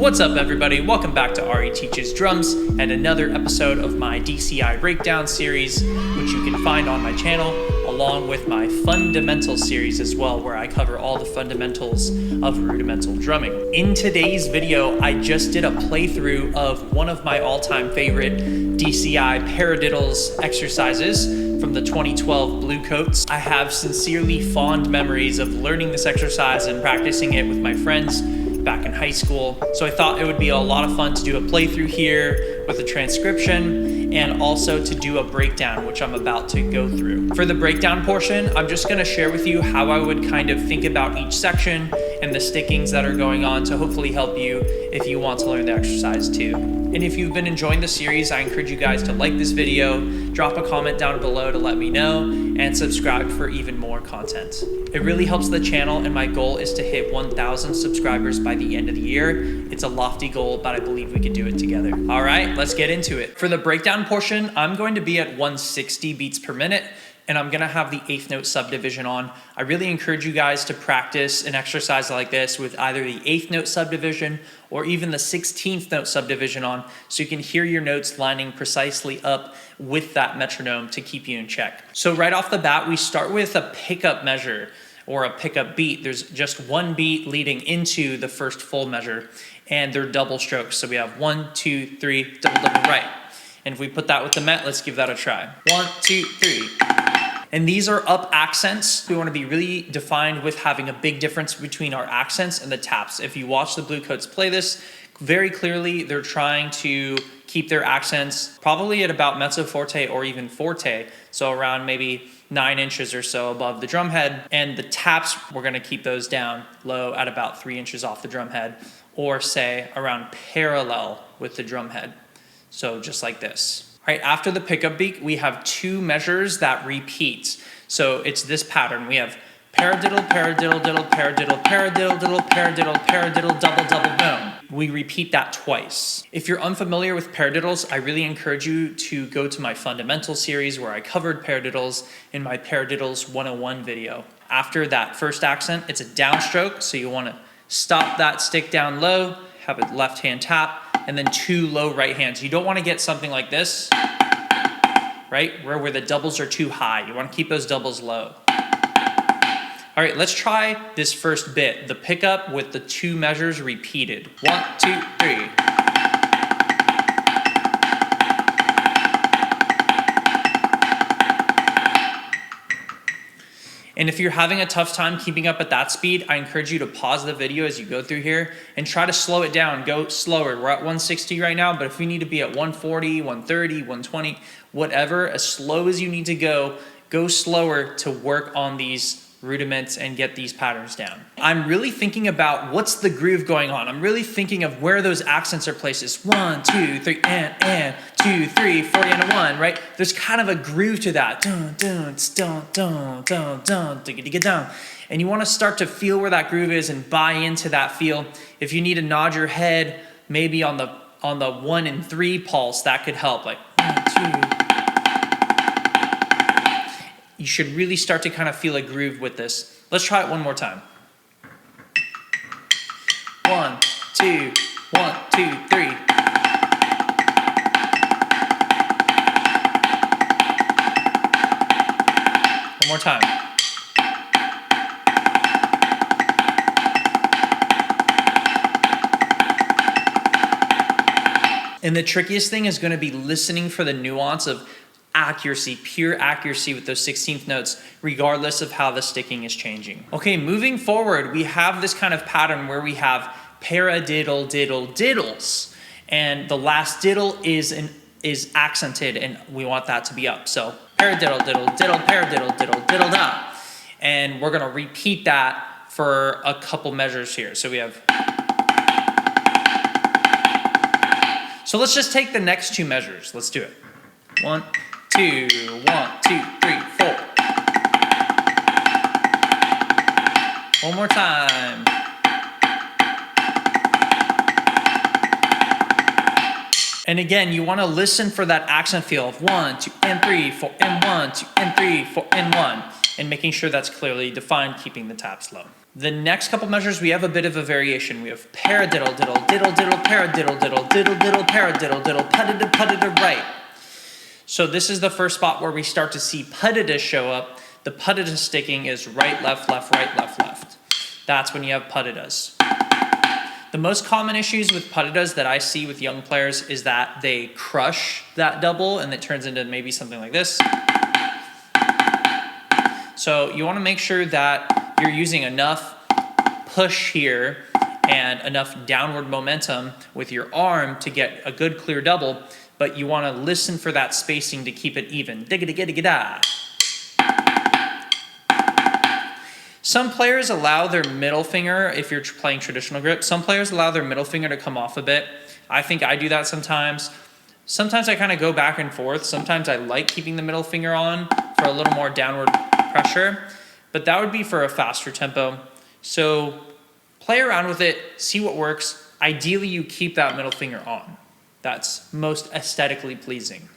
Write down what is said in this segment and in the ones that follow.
What's up, everybody? Welcome back to Ari Teaches Drums and another episode of my DCI Breakdown series, which you can find on my channel, along with my Fundamental series as well, where I cover all the fundamentals of rudimental drumming. In today's video, I just did a playthrough of one of my all-time favorite DCI Paradiddles exercises from the 2012 Bluecoats. I have sincerely fond memories of learning this exercise and practicing it with my friends back in high school. So I thought it would be a lot of fun to do a playthrough here with a transcription and also to do a breakdown, which I'm about to go through. For the breakdown portion, I'm just gonna share with you how I would kind of think about each section and the stickings that are going on to hopefully help you if you want to learn the exercise too. And if you've been enjoying the series, I encourage you guys to like this video, drop a comment down below to let me know, and subscribe for even more content. It really helps the channel, and my goal is to hit 1,000 subscribers by the end of the year. It's a lofty goal, but I believe we can do it together. All right, let's get into it. For the breakdown portion, I'm going to be at 160 beats per minute, and I'm gonna have the 8th note subdivision on. I really encourage you guys to practice an exercise like this with either the 8th note subdivision or even the 16th note subdivision on, so you can hear your notes lining precisely up with that metronome to keep you in check. So right off the bat, we start with a pickup measure or a pickup beat. There's just one beat leading into the first full measure, and they're double strokes. So we have 1, 2, 3, double, double, right. And if we put that with the met, let's give that a try. 1, 2, 3. And these are up accents. We want to be really defined with having a big difference between our accents and the taps. If you watch the Bluecoats play this, very clearly they're trying to keep their accents probably at about mezzo forte or even forte, so around maybe 9 inches or so above the drum head. And the taps, we're going to keep those down low at about 3 inches off the drum head, or say around parallel with the drum head. So just like this. All right, after the pickup beat, we have 2 measures that repeat. So it's this pattern. We have paradiddle, paradiddle, diddle, paradiddle, paradiddle, diddle, paradiddle, paradiddle, double, double, boom. We repeat that twice. If you're unfamiliar with paradiddles, I really encourage you to go to my Fundamental series where I covered paradiddles in my Paradiddles 101 video. After that first accent, it's a downstroke, so you want to stop that stick down low, have a left hand tap, and then 2 low right hands. You don't want to get something like this, right? Where the doubles are too high. You want to keep those doubles low. All right, let's try this first bit, the pickup with the 2 measures repeated. 1, 2, 3. And if you're having a tough time keeping up at that speed, I encourage you to pause the video as you go through here and try to slow it down. Go slower. We're at 160 right now, but if you need to be at 140, 130, 120, whatever, as slow as you need to go slower to work on these rudiments and get these patterns down. I'm really thinking about what's the groove going on. I'm really thinking of where those accents are placed. It's 1, 2, 3, and 2, 3, 4, and 1, right? There's kind of a groove to that. Dun, dun, dun, dun, dun, dun, digga, down. And you want to start to feel where that groove is and buy into that feel. If you need to nod your head, maybe on the 1 and 3 pulse, that could help. Like 1, 2. You should really start to kind of feel a groove with this. Let's try it one more time. 1, 2, 1, 2, 3. One more time. And the trickiest thing is going to be listening for the nuance of accuracy, pure accuracy with those 16th notes, regardless of how the sticking is changing. Okay, moving forward, we have this kind of pattern where we have paradiddle, diddle, diddles. And the last diddle is accented, and we want that to be up. So paradiddle, diddle, diddle, paradiddle, diddle, diddle, da. And we're gonna repeat that for a couple measures here. So we have. So let's just take the next 2 measures. Let's do it. 1, 2, 1, 2, 3, 4. One more time. And again, you want to listen for that accent feel of 1, 2, and 3, 4, and 1, 2, and 3, 4, and 1, and making sure that's clearly defined, keeping the taps low. The next couple measures, we have a bit of a variation. We have paradiddle, diddle, diddle, diddle, paradiddle, diddle, diddle, diddle, paradiddle, diddle, putida, putida, right. So this is the first spot where we start to see putida show up. The putida sticking is right, left, left, right, left, left. That's when you have putidas. The most common issues with putidas that I see with young players is that they crush that double and it turns into maybe something like this. So you want to make sure that you're using enough push here and enough downward momentum with your arm to get a good clear double, but you want to listen for that spacing to keep it even. Digga-digga-digga-da. Some players allow their middle finger, if you're playing traditional grip, some players allow their middle finger to come off a bit. I think I do that sometimes. Sometimes I kind of go back and forth. Sometimes I like keeping the middle finger on for a little more downward pressure, but that would be for a faster tempo. So play around with it, see what works. Ideally, you keep that middle finger on. That's most aesthetically pleasing.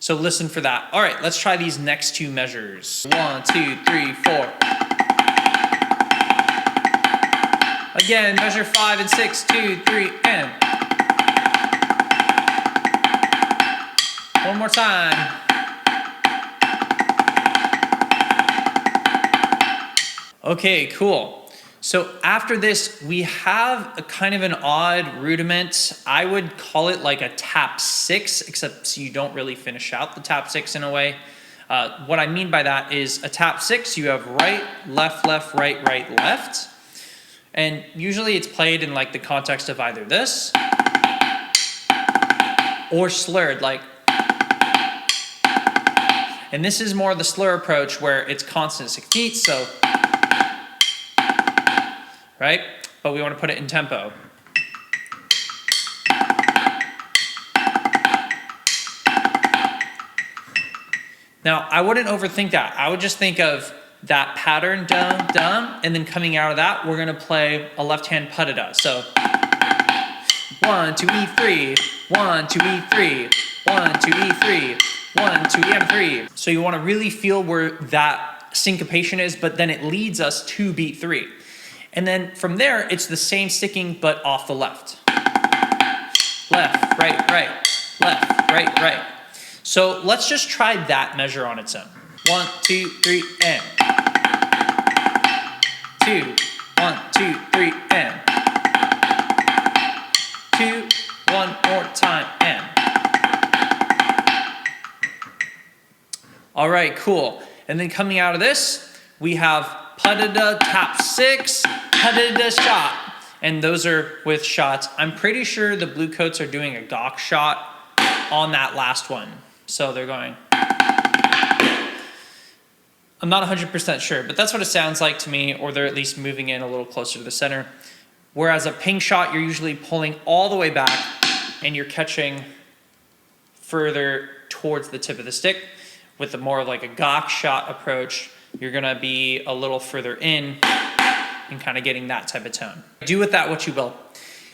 So listen for that. All right, let's try these next two measures. 1, 2, 3, 4. Again, measure 5 and 6, 2, 3, and. One more time. Okay, cool. So after this, we have a kind of an odd rudiment. I would call it like a tap 6, except you don't really finish out the tap 6 in a way. What I mean by that is a tap 6, you have right, left, left, right, right, left. And usually it's played in like the context of either this or slurred, like. And this is more the slur approach where it's constant 16th, so. Right? But we want to put it in tempo. Now, I wouldn't overthink that. I would just think of that pattern, dum, dum, and then coming out of that, we're going to play a left-hand putida. So, 1, 2, E3, 1, 2, E3, 1, 2, E3, 1, 2, M3. So you want to really feel where that syncopation is, but then it leads us to beat 3. And then from there, it's the same sticking, but off the left. Left, right, right, left, right, right. So let's just try that measure on its own. 1, 2, 3, and. 2, 1, 2, 3, and. 2, 1 more time, and. All right, cool. And then coming out of this, we have putida, tap 6, putida shot. And those are with shots. I'm pretty sure the Bluecoats are doing a gawk shot on that last one. So they're going. I'm not 100% sure, but that's what it sounds like to me, or they're at least moving in a little closer to the center. Whereas a ping shot, you're usually pulling all the way back and you're catching further towards the tip of the stick. With a more of like a gawk shot approach, you're gonna be a little further in and kind of getting that type of tone. Do with that what you will.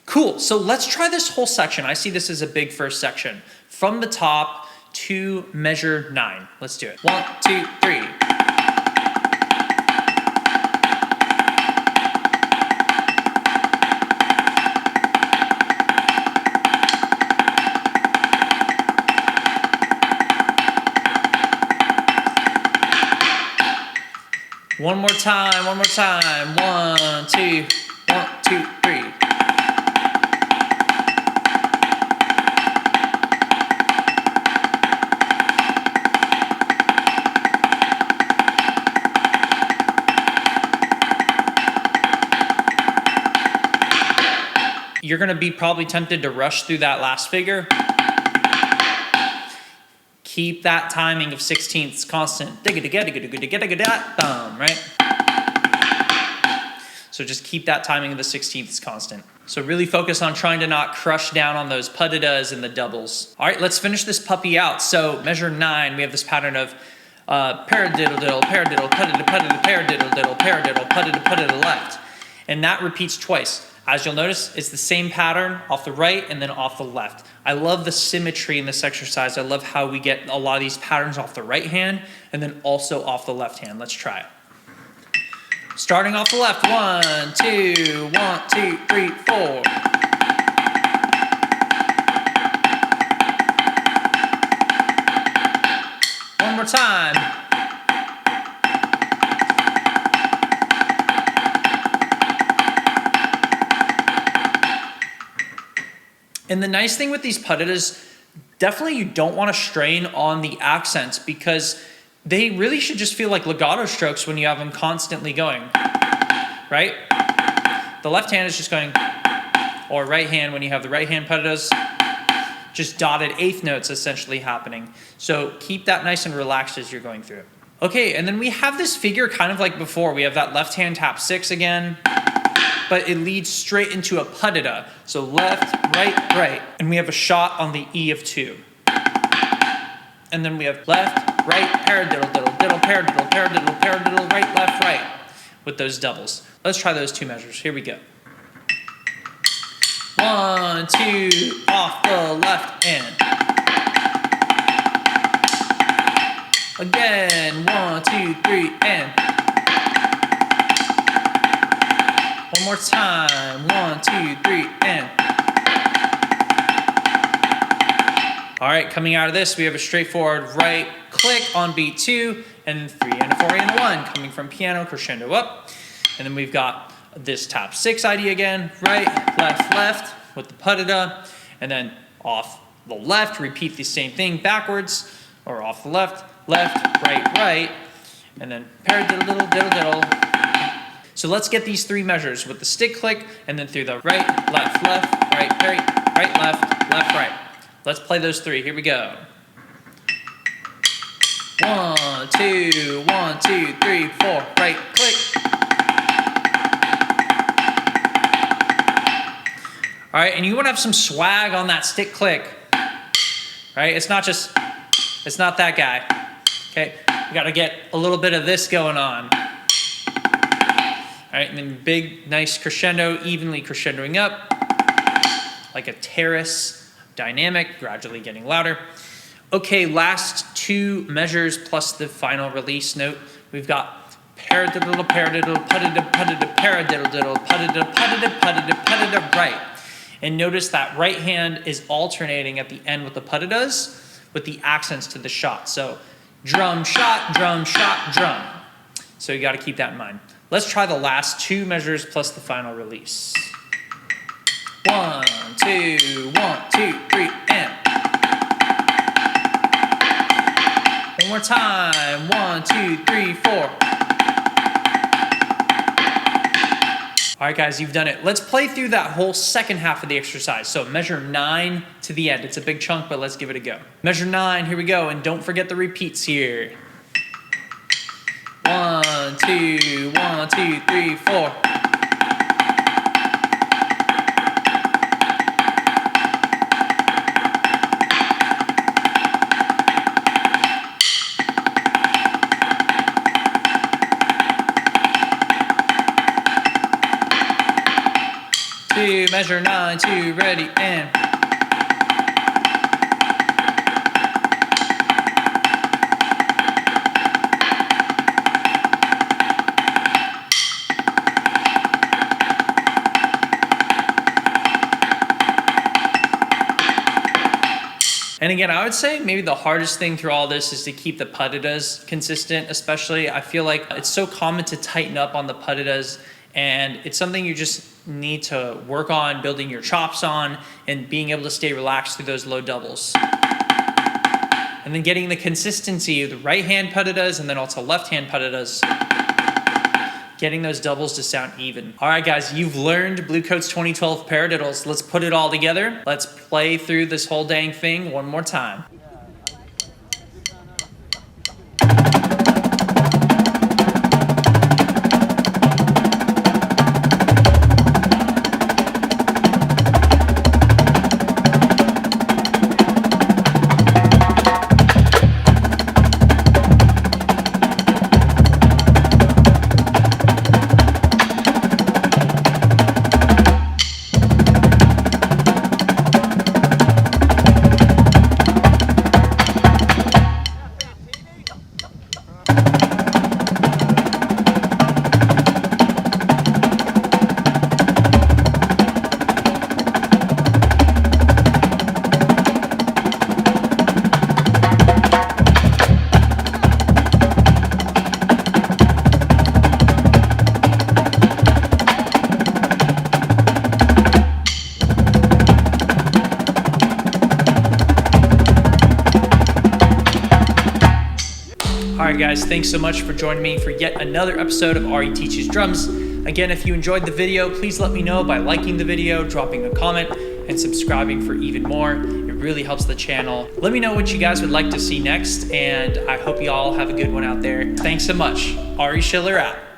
Cool, so let's try this whole section. I see this as a big first section. From the top to measure 9. Let's do it. 1, 2, 3. One more time, one more time. 1, 2, 1, 2, 3. You're gonna be probably tempted to rush through that last figure. Keep that timing of 16ths constant. Right? So just keep that timing of the 16ths constant. So really focus on trying to not crush down on those putidas and the doubles. All right, let's finish this puppy out. So measure 9, we have this pattern of paradiddle, diddle, paradiddle, putida, putida, paradiddle, diddle, paradiddle, putida, putida left. And that repeats twice. As you'll notice, it's the same pattern off the right and then off the left. I love the symmetry in this exercise. I love how we get a lot of these patterns off the right hand and then also off the left hand. Let's try it. Starting off the left, 1, 2, 1, 2, 3, 4. One more time. And the nice thing with these paradiddles, definitely you don't want to strain on the accents because they really should just feel like legato strokes when you have them constantly going, right? The left hand is just going, or right hand when you have the right hand paradiddles, just dotted eighth notes essentially happening. So keep that nice and relaxed as you're going through it. Okay, and then we have this figure kind of like before. We have that left hand tap 6 again, but it leads straight into a paradiddle. So left, right, right. And we have a shot on the E of 2. And then we have left, right, paradiddle, diddle, diddle, paradiddle, paradiddle, paradiddle, right, left, right, with those doubles. Let's try those 2 measures. Here we go. 1, 2, off the left and. Again, 1, 2, 3, and. One more time, 1, 2, 3, and. All right, coming out of this, we have a straightforward right click on beat 2, and 3 and a 4 and a 1 coming from piano, crescendo up. And then we've got this tap 6 idea again, right, left, left with the paradiddle, and then off the left, repeat the same thing backwards, or off the left, left, right, right, and then paradiddle, diddle, diddle, diddle. So let's get these 3 measures with the stick click, and then through the right, left, left, right, right, right, left, left, right. Let's play those 3. Here we go. 1, 2, 1, 2, 3, 4. Right click. All right, and you want to have some swag on that stick click. Right? It's not that guy. Okay? You got to get a little bit of this going on. All right, and then big, nice crescendo, evenly crescendoing up, like a terrace dynamic, gradually getting louder. Okay, last 2 measures plus the final release note. We've got paradiddle, paradiddle, paradiddle, paradiddle, paradiddle, diddle, paradiddle, paradiddle, paradiddle, paradiddle, right. And notice that right hand is alternating at the end with the paradiddles with the accents to the shot. So drum, shot, drum, shot, drum. So you got to keep that in mind. Let's try the last 2 measures plus the final release. 1, 2, 1, 2, 3, and. One more time. 1, 2, 3, 4. All right, guys, you've done it. Let's play through that whole second half of the exercise. So measure 9 to the end. It's a big chunk, but let's give it a go. Measure 9, here we go. And don't forget the repeats here. 1, 2, 1, 2, 3, 4. Measure 9, 2, ready, and. And again, I would say maybe the hardest thing through all this is to keep the paradiddles consistent, especially. I feel like it's so common to tighten up on the paradiddles, and it's something you just need to work on building your chops on and being able to stay relaxed through those low doubles. And then getting the consistency of the right hand paradiddles and then also left hand paradiddles. Getting those doubles to sound even. All right, guys, you've learned Bluecoats 2012 paradiddles. Let's put it all together. Let's play through this whole dang thing one more time. Alright guys, thanks so much for joining me for yet another episode of RE Teaches Drums. Again, if you enjoyed the video, please let me know by liking the video, dropping a comment, and subscribing for even more. It really helps the channel. Let me know what you guys would like to see next, and I hope you all have a good one out there. Thanks so much. Ari Schiller out.